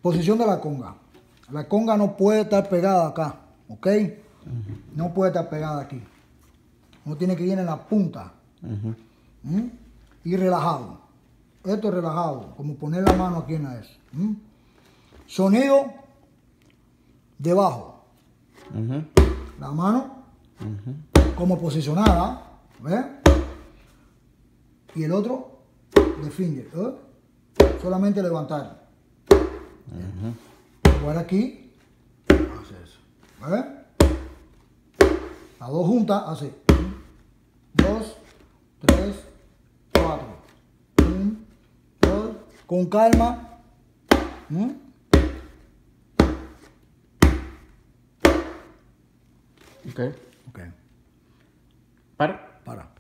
Posición de la conga. La conga no puede estar pegada acá, ¿ok? No puede estar pegada aquí. Uno tiene que ir en la punta. Y relajado. Esto es relajado, como poner la mano aquí en la S. Sonido debajo. La mano como posicionada, ¿ves? Y el otro de finger, solamente levantar. Igual aquí, hace eso, ¿ves? Las dos juntas, así. 2, 3, 4. 1, 2, con calma. Ok. Ok. Para. Para.